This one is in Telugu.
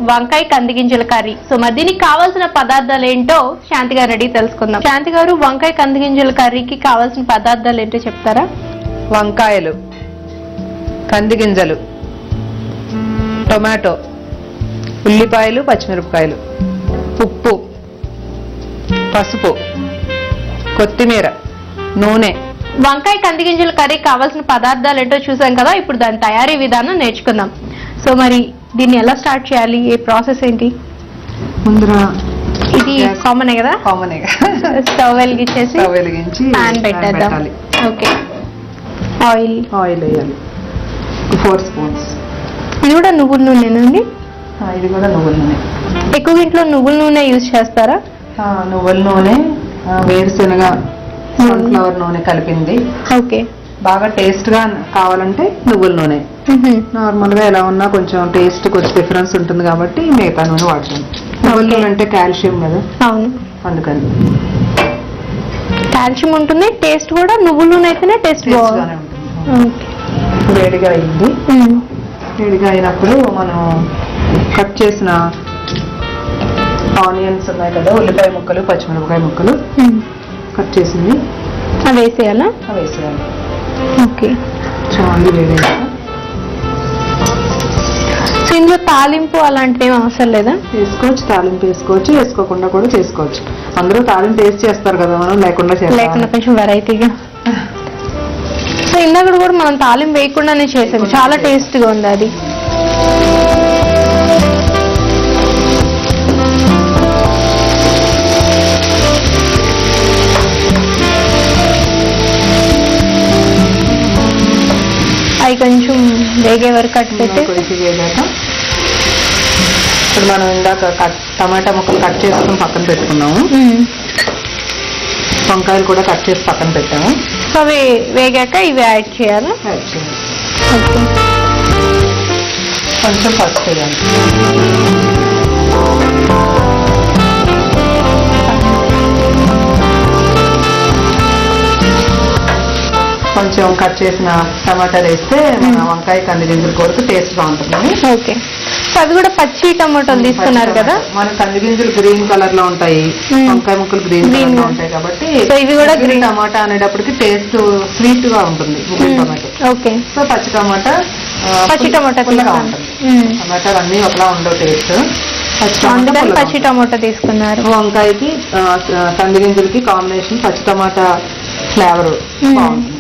వంకాయ కందిగింజల కర్రీ. సో మరి దీనికి కావాల్సిన పదార్థాలు ఏంటో శాంతి గారు అడిగి తెలుసుకుందాం. శాంతి గారు, వంకాయ కందిగింజల కర్రీకి కావాల్సిన పదార్థాలు ఏంటో చెప్తారా? వంకాయలు, కందిగింజలు, టొమాటో, ఉల్లిపాయలు, పచ్చిమిరపకాయలు, ఉప్పు, పసుపు, కొత్తిమీర, నూనె. వంకాయ కందిగింజల కర్రీ కావాల్సిన పదార్థాలు ఏంటో చూసాం కదా. ఇప్పుడు దాని తయారీ విధానం నేర్చుకుందాం. సో మరి దీన్ని ఎలా స్టార్ట్ చేయాలి, ఏ ప్రాసెస్ ఏంటి? ముందర ఇది కామన్ కదా, స్టవ్ వెలిగించేసి ప్యాన్ పెట్టేద్దాం. ఓకే, ఆయిల్ వేయాలి 4 స్పూన్స్. ఇది కూడా నువ్వుల నూనెనండి? ఇది కూడా నువ్వుల నూనె. ఎక్కువ ఇంట్లో నువ్వుల నూనె యూజ్ చేస్తారా? నువ్వుల నూనె, వేరుశనగ, సన్ఫ్లవర్ నూనె కలిపింది. ఓకే, బాగా టేస్ట్ గా కావాలంటే నువ్వుల నూనె. నార్మల్ గా ఎలా ఉన్నా కొంచెం టేస్ట్ కొంచెం డిఫరెన్స్ ఉంటుంది కాబట్టి మిగతా నూనె వాడతాం. నువ్వుల నూనె అంటే కాల్షియం కదా, అవును, అందుకని కాల్షియం ఉంటుంది. టేస్ట్ కూడా నువ్వుల నూనె అయితేనే టేస్ట్ బాగానే ఉంటుంది. వేడిగా అయింది. వేడిగా అయినప్పుడు మనం కట్ చేసిన ఆనియన్స్ ఉన్నాయి కదా, ఉల్లిపాయ ముక్కలు, పచ్చిమిరపకాయ ముక్కలు కట్ చేసింది అవి వేసేయాలా? వేసేయాలి. ఓకే, చాలా వేడిగా. సో ఇందులో తాలింపు అలాంటివి ఏమి అవసరం లేదా? వేసుకోవచ్చు, తాలింపు వేసుకోవచ్చు, వేసుకోకుండా కూడా చేసుకోవచ్చు. అందరూ తాలింపు వేసి చేస్తారు కదా, మనం లేకుండా కొంచెం వెరైటీగా. సో ఇందాక కూడా మనం తాలింపు వేయకుండానే చేసాం, చాలా టేస్ట్గా ఉంది అది. అవి కొంచెం వేగే వరకు కట్ పెట్టి వేగాక ఇప్పుడు మనం ఇందాక టమాటా ముక్కలు కట్ చేసుకుని పక్కన పెట్టుకున్నాము. వంకాయలు కూడా కట్ చేసి పక్కన పెట్టాము. సో అవి వేగాక ఇవి యాడ్ చేయాలి. ఓకే, కొంచెం పసుపు వేయాలి. కొంచెం కట్ చేసిన టమాటాలు వేస్తే మన వంకాయ కందిగింజల కూరకు టేస్ట్ బాగుంటుంది. ఓకే, సో అవి కూడా పచ్చి టమాటాలు తీసుకున్నారు కదా. మన కందిగింజలు గ్రీన్ కలర్ లో ఉంటాయి, వంకాయ ముక్కలు గ్రీన్ కలర్ లో ఉంటాయి కాబట్టి ఇవి కూడా గ్రీన్ టమాటా అనేటప్పటికి టేస్ట్ స్వీట్ గా ఉంటుంది టమాటో. ఓకే, సో పచ్చి టమాటా ఉంటుంది. టమాటాలు అన్ని ఒకలా ఉండవు టేస్ట్. పచ్చి టమాటా తీసుకున్నారు. వంకాయకి కందిగింజలకి కాంబినేషన్ పచ్చి టమాటా ఫ్లేవర్ బాగుంటుంది.